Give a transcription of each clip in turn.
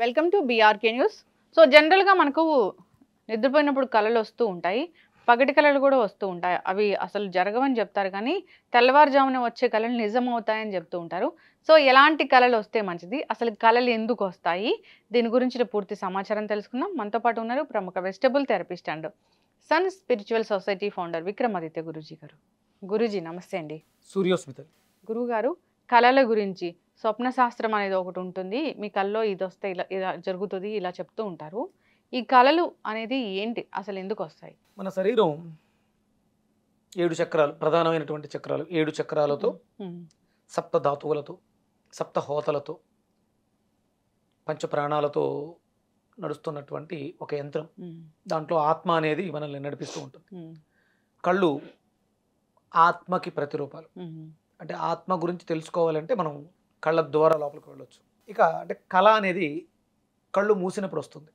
Welcome to BRK news. So జనరల్గా మనకు నిద్రపోయినప్పుడు కళలు వస్తూ ఉంటాయి, పగటి కళలు కూడా వస్తూ ఉంటాయి. అవి అసలు జరగవని చెప్తారు కానీ తెల్లవారుజామున వచ్చే కళలు నిజమవుతాయని చెప్తూ ఉంటారు. సో ఎలాంటి కళలు వస్తే మంచిది, అసలు కళలు ఎందుకు వస్తాయి, దీని గురించి పూర్తి సమాచారం తెలుసుకుందాం. మనతో పాటు ఉన్నారు ప్రముఖ vegetable therapist and sun spiritual society founder Vikramaditya Guruji గారు. గురూజీ నమస్తే అండి. సూర్యోస్మిత గురువు గారు, కళల గురించి స్వప్న శాస్త్రం అనేది ఒకటి ఉంటుంది. మీ కళలో ఇది వస్తే ఇలా ఇలా జరుగుతుంది, ఇలా చెప్తూ ఉంటారు. ఈ కళలు అనేది ఏంటి, అసలు ఎందుకు వస్తాయి? మన శరీరం 7 చక్రాలు, ప్రధానమైనటువంటి చక్రాలు, 7 చక్రాలతో, సప్త ధాతువులతో, సప్త హోతలతో, పంచప్రాణాలతో నడుస్తున్నటువంటి ఒక యంత్రం. దాంట్లో ఆత్మ అనేది మనల్ని నడిపిస్తూ ఉంటుంది. కళ్ళు ఆత్మకి ప్రతిరూపాలు. అంటే ఆత్మ గురించి తెలుసుకోవాలంటే మనం కళ్ళ ద్వారా లోపలికి వెళ్ళొచ్చు. ఇక అంటే కళ అనేది కళ్ళు మూసినప్పుడు వస్తుంది,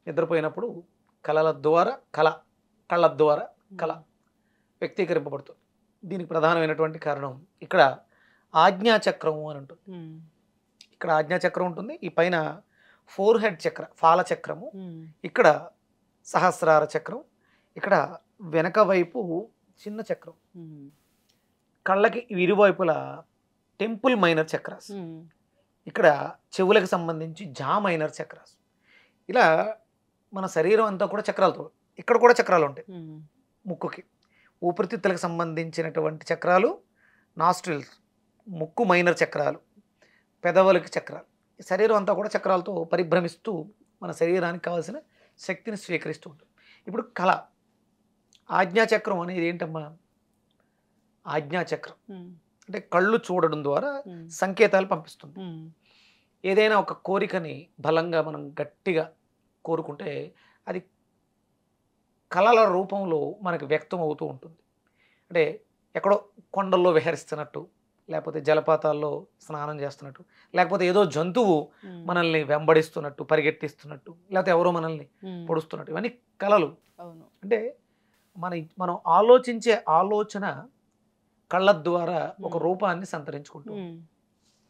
నిద్రపోయినప్పుడు కళల ద్వారా కళ్ళ ద్వారా కళ వ్యక్తీకరింపబడుతుంది. దీనికి ప్రధానమైనటువంటి కారణం ఇక్కడ ఆజ్ఞాచక్రము అని ఉంటుంది. ఇక్కడ ఆజ్ఞాచక్రం ఉంటుంది, ఈ పైన 4 హెడ్ చక్ర ఫాల చక్రము, ఇక్కడ సహస్రార చక్రం, ఇక్కడ వెనక వైపు చిన్న చక్రం, కళ్ళకి ఇరువైపులా టెంపుల్ మైనర్ చక్రాస్, ఇక్కడ చెవులకు సంబంధించి జా మైనర్ చక్రాస్. ఇలా మన శరీరం అంతా కూడా చక్రాలతో, ఇక్కడ కూడా చక్రాలు ఉంటాయి. ముక్కుకి ఊపిరితిత్తులకు సంబంధించినటువంటి చక్రాలు, నాస్ట్రిల్స్ ముక్కు మైనర్ చక్రాలు, పెదవులకి చక్రాలు. ఈ శరీరం అంతా కూడా చక్రాలతో పరిభ్రమిస్తూ మన శరీరానికి కావాల్సిన శక్తిని స్వీకరిస్తూ ఉంటుంది. ఇప్పుడు కళ ఆజ్ఞాచక్రం అనేది ఏంటమ్మా? ఆజ్ఞాచక్రం అంటే కళ్ళు చూడడం ద్వారా సంకేతాలు పంపిస్తుంది. ఏదైనా ఒక కోరికని బలంగా మనం గట్టిగా కోరుకుంటే అది కళల రూపంలో మనకు వ్యక్తం అవుతూ ఉంటుంది. అంటే ఎక్కడో కొండల్లో విహరిస్తున్నట్టు, లేకపోతే జలపాతాల్లో స్నానం చేస్తున్నట్టు, లేకపోతే ఏదో జంతువు మనల్ని వెంబడిస్తున్నట్టు, పరిగెట్టిస్తున్నట్టు, లేకపోతే ఎవరో మనల్ని పొడుస్తున్నట్టు, ఇవన్నీ కళలు. అంటే మనం ఆలోచించే ఆలోచన కళ్ళ ద్వారా ఒక రూపాన్ని సంతరించుకుంటుంది.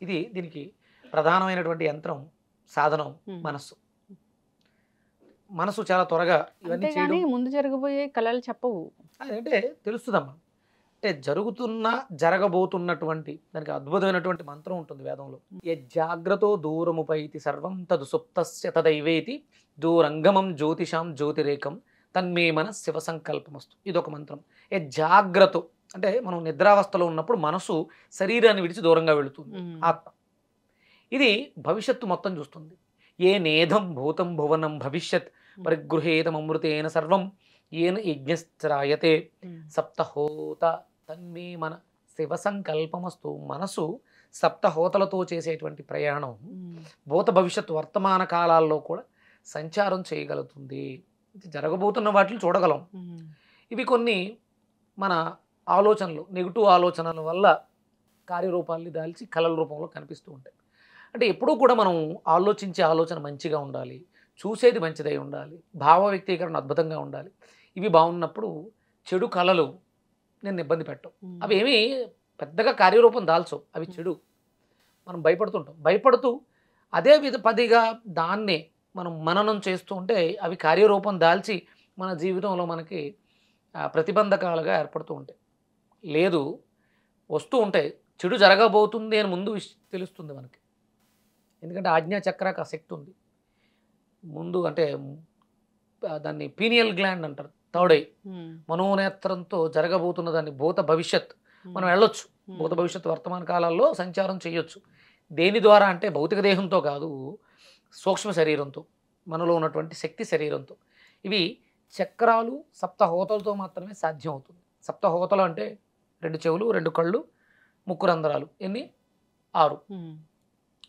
ఇది దీనికి ప్రధానమైనటువంటి యంత్రం, సాధనం మనస్సు. మనసు చాలా త్వరగా ఇవన్నీ చేయడం. ముందు జరగబోయే కళలు చెప్పవు. అదంటే తెలుస్తుందమ్మా. అంటే జరగబోతున్నటువంటి దానికి అద్భుతమైనటువంటి మంత్రం ఉంటుంది వేదంలో. ఏ జాగ్రత్తో దూరముపైతి సర్వం తదు సుప్తస్య తదైవేతి దూరంగమం జ్యోతిషాం జ్యోతిరేకం తన్మే మన శివ సంకల్పమస్తు. ఇదొక మంత్రం. ఏ జాగ్రత్త అంటే మనం నిద్రావస్థలో ఉన్నప్పుడు మనసు శరీరాన్ని విడిచి దూరంగా వెళుతుంది, ఆత్మ. ఇది భవిష్యత్తు మొత్తం చూస్తుంది. ఏ నేధం భూతం భువనం భవిష్యత్ పరిగృహేతమృతేన సర్వం ఏన యజ్ఞశ్రాయతే సప్తహోత తన్మే మన శివ సంకల్పమస్తు. మనసు సప్తహోతలతో చేసేటువంటి ప్రయాణం భూత భవిష్యత్ వర్తమాన కాలాల్లో కూడా సంచారం చేయగలుగుతుంది. జరగబోతున్న వాటిని చూడగలం. ఇవి కొన్ని మన ఆలోచనలు, నెగిటివ్ ఆలోచనల వల్ల కార్యరూపాల్ని దాల్చి కళల రూపంలో కనిపిస్తూ ఉంటాయి. అంటే ఎప్పుడూ కూడా మనం ఆలోచించే ఆలోచన మంచిగా ఉండాలి, చూసేది మంచిదై ఉండాలి, భావ వ్యక్తీకరణ అద్భుతంగా ఉండాలి. ఇవి బాగున్నప్పుడు చెడు కళలు నేను ఇబ్బంది పెట్టవు. అవి ఏమీ పెద్దగా కార్యరూపం దాల్చవు, అవి చెడు. మనం భయపడుతుంటాం, భయపడుతూ అదే పదిగా దాన్నే మనం మననం చేస్తూ ఉంటే అవి కార్యరూపం దాల్చి మన జీవితంలో మనకి ప్రతిబంధకాలుగా ఏర్పడుతూ ఉంటాయి. లేదు, వస్తూ ఉంటాయి, చెడు జరగబోతుంది అని ముందు తెలుస్తుంది మనకి. ఎందుకంటే ఆజ్ఞాచక్రానికి ఆ శక్తి ఉంది. ముందు అంటే దాన్ని పీనియల్ గ్లాండ్ అంటారు, థర్డ్ ఐ, మనోనేత్రంతో జరగబోతున్న దాన్ని భూత భవిష్యత్ మనం వెళ్ళొచ్చు. భూత భవిష్యత్ వర్తమాన కాలాల్లో సంచారం చేయొచ్చు. దేని ద్వారా అంటే భౌతిక దేహంతో కాదు, సూక్ష్మ శరీరంతో, మనలో ఉన్నటువంటి శక్తి శరీరంతో. ఇవి చక్రాలు సప్తహోతలతో మాత్రమే సాధ్యం అవుతుంది. సప్తహోతలు అంటే 2 చెవులు, 2 కళ్ళు, 3 రంధ్రాలు, ఎన్ని? 6,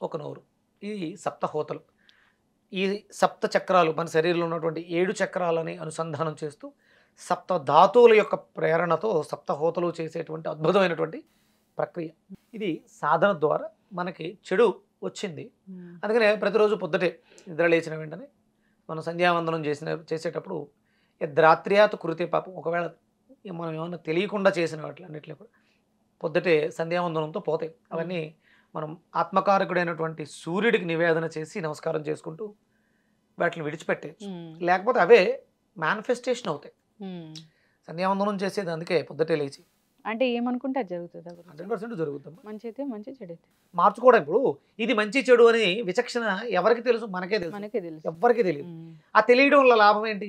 1 నోరు. ఇది సప్తహోతలు. ఈ సప్త చక్రాలు మన శరీరంలో ఉన్నటువంటి 7 చక్రాలని అనుసంధానం చేస్తూ సప్త ధాతువుల యొక్క ప్రేరణతో సప్తహోతలు చేసేటువంటి అద్భుతమైనటువంటి ప్రక్రియ. ఇది సాధన ద్వారా మనకి చెడు వచ్చింది. అందుకనే ప్రతిరోజు పొద్దుటే నిద్ర లేచిన వెంటనే మనం సంధ్యావందనం చేసేటప్పుడు ద్రాత్ర్యాత్ కృతే పాపం, ఒకవేళ మనం ఏమన్నా తెలియకుండా చేసిన వాటి అన్నింటిలో కూడా పొద్దుటే సంధ్యావందనంతో పోతాయి. అవన్నీ మనం ఆత్మకారకుడైనటువంటి సూర్యుడికి నివేదన చేసి నమస్కారం చేసుకుంటూ వాటిని విడిచిపెట్టేయచ్చు. లేకపోతే అవే మేనిఫెస్టేషన్ అవుతాయి. సంధ్యావందనం చేసేది అందుకే పొద్దుటే లేచి అంటే ఏమనుకుంటే అది జరుగుతుంది 100% జరుగుతుంది. మంచి అయితే మంచి, చెడు అయితే మార్చుకోవడం ఇప్పుడు ఇది మంచి చెడు అని విచక్షణ ఎవరికి తెలుసు? మనకే తెలుసు, మనకే తెలుసు. ఎవ్వరికి తెలియదు. ఆ తెలియడం వల్ల లాభం ఏంటి?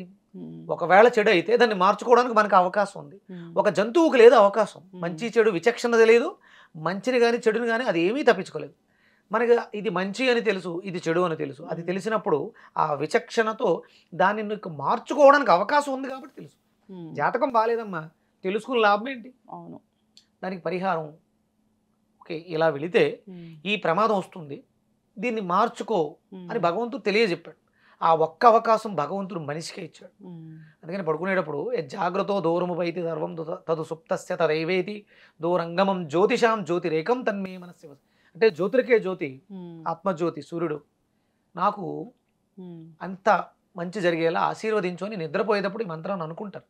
ఒకవేళ చెడు అయితే దాన్ని మార్చుకోవడానికి మనకు అవకాశం ఉంది. ఒక జంతువుకు లేదు అవకాశం. మంచి చెడు విచక్షణ తెలియదు, మంచిని కానీ చెడుని కానీ అది ఏమీ తప్పించుకోలేదు. మనకి ఇది మంచి అని తెలుసు, ఇది చెడు అని తెలుసు. అది తెలిసినప్పుడు ఆ విచక్షణతో దాన్ని నీకు మార్చుకోవడానికి అవకాశం ఉంది కాబట్టి తెలుసు. జాతకం బాగాలేదమ్మా, తెలుసుకున్న లాభం ఏంటి? అవును. దానికి పరిహారం ఓకే ఇలా వెళితే ఈ ప్రమాదం వస్తుంది, దీన్ని మార్చుకో అని భగవంతుడు తెలియజెప్పాడు. ఆ ఒక్క అవకాశం భగవంతుడు మనిషికే ఇచ్చాడు. అందుకని పడుకునేటప్పుడు జాగ్రత్త దూరముపైతి సర్వం తదు సుప్తస్య తదైవేతి దూరంగమం జ్యోతిషాం జ్యోతిరేకం తన్మే మనస్సు. అంటే జ్యోతిరికే జ్యోతి, ఆత్మజ్యోతి సూర్యుడు నాకు అంత మంచి జరిగేలా ఆశీర్వదించు అని నిద్రపోయేటప్పుడు ఈ మంత్రాన్ని అనుకుంటారు.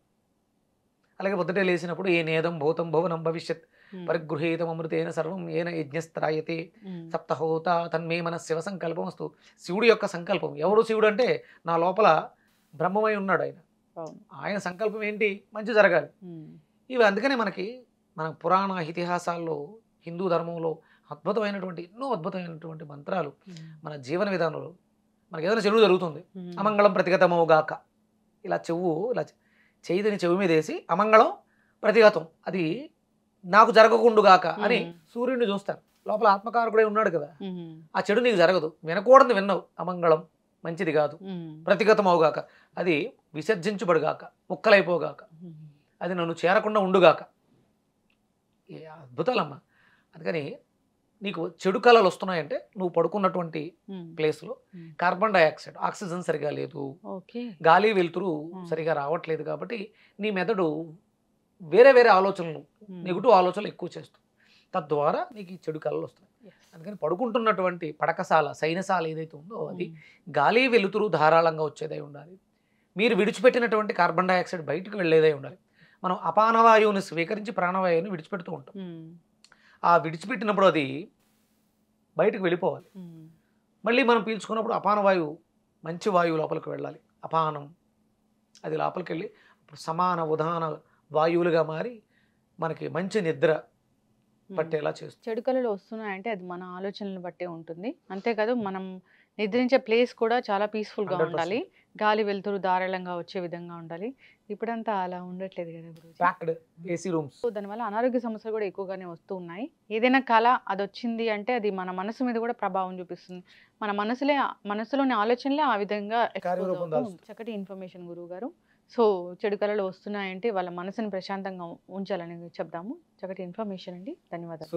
అలాగే పొద్దుటే లేచినప్పుడు ఏ నేదం భూతం భవనం భవిష్యత్ పరిగృహీతం అమృతేన సర్వం ఏన యజ్ఞస్త్రాయతే సప్తహోత తన్మే మన శివ సంకల్పం వస్తు. శివుడు యొక్క సంకల్పం. ఎవరు శివుడు అంటే నా లోపల బ్రహ్మమై ఉన్నాడు ఆయన. ఆయన సంకల్పం ఏంటి? మంచి జరగాలి. ఇవి అందుకనే మన పురాణ ఇతిహాసాల్లో హిందూ ధర్మంలో ఎన్నో అద్భుతమైనటువంటి మంత్రాలు మన జీవన విధానంలో మనకి ఏదైనా చెడు జరుగుతుంది, అమంగళం ప్రతిగతమవుగాక, ఇలా చెయ్యిని చెవి మీద వేసి అమంగళం ప్రతిగతం, అది నాకు జరగకుండుగాక అని సూర్యుడిని చూస్తారు. లోపల ఆత్మకారకుడే ఉన్నాడు కదా, ఆ చెడు నీకు జరగదు, వినకూడదు విన్నావు, అమంగళం మంచిది కాదు, ప్రతిగతం అవుగాక, అది విసర్జించబడుగాక, ముక్కలైపోగాక, అది నన్ను చేరకుండా ఉండుగాక. ఏ అద్భుతాలమ్మా. అందుకని నీకు చెడు కళలు వస్తున్నాయంటే నువ్వు పడుకున్నటువంటి ప్లేస్లో కార్బన్ డైఆక్సైడ్, ఆక్సిజన్ సరిగా లేదు, గాలి వెలుతురు సరిగా రావట్లేదు, కాబట్టి నీ మెదడు వేరే వేరే ఆలోచనలు, నెగిటివ్ ఆలోచనలు ఎక్కువ చేస్తుంది. తద్వారా నీకు ఈ చెడు కళలు వస్తాయి. అందుకని పడుకుంటున్నటువంటి పడకశాల, శయనశాల ఏదైతే ఉందో అది గాలి వెలుతురు ధారాళంగా వచ్చేదై ఉండాలి. మీరు విడిచిపెట్టినటువంటి కార్బన్ డైఆక్సైడ్ బయటకు వెళ్ళేదై ఉండాలి. మనం అపానవాయువుని స్వీకరించి ప్రాణవాయువుని విడిచిపెడుతూ ఉంటాం. ఆ విడిచిపెట్టినప్పుడు అది బయటకు వెళ్ళిపోవాలి. మళ్ళీ మనం పీల్చుకున్నప్పుడు అపానవాయువు, మంచి వాయువు లోపలికి వెళ్ళాలి. అపానం అది లోపలికి వెళ్ళి సమాన ఉదాన వాయువులుగా మారి మనకి మంచి నిద్ర పట్టేలా చేస్తుంది. చెడు కళలు వస్తున్నాయంటే అది మన ఆలోచనలను బట్టే ఉంటుంది. అంతేకాదు మనం నిద్రించే ప్లేస్ కూడా చాలా పీస్ఫుల్గా ఉండాలి, గాలి వెలుతురు ధారాళంగా వచ్చే విధంగా ఉండాలి. ఇప్పుడంతా అలా ఉండట్లేదు కదా గురూజీ. సో దానివల్ల అనారోగ్య సమస్యలు కూడా ఎక్కువగానే వస్తూ ఉన్నాయి. ఏదైనా కళ అది వచ్చింది అంటే అది మన మనసు మీద కూడా ప్రభావం చూపిస్తుంది. మన మనసులోని ఆలోచనలే ఆ విధంగా చక్కటి ఇన్ఫర్మేషన్ గురువు గారు. సో చెడు కళలు వస్తున్నాయంటే వాళ్ళ మనసుని ప్రశాంతంగా ఉంచాలని చెప్దాము. చక్కటి ఇన్ఫర్మేషన్ అండి. ధన్యవాదాలు.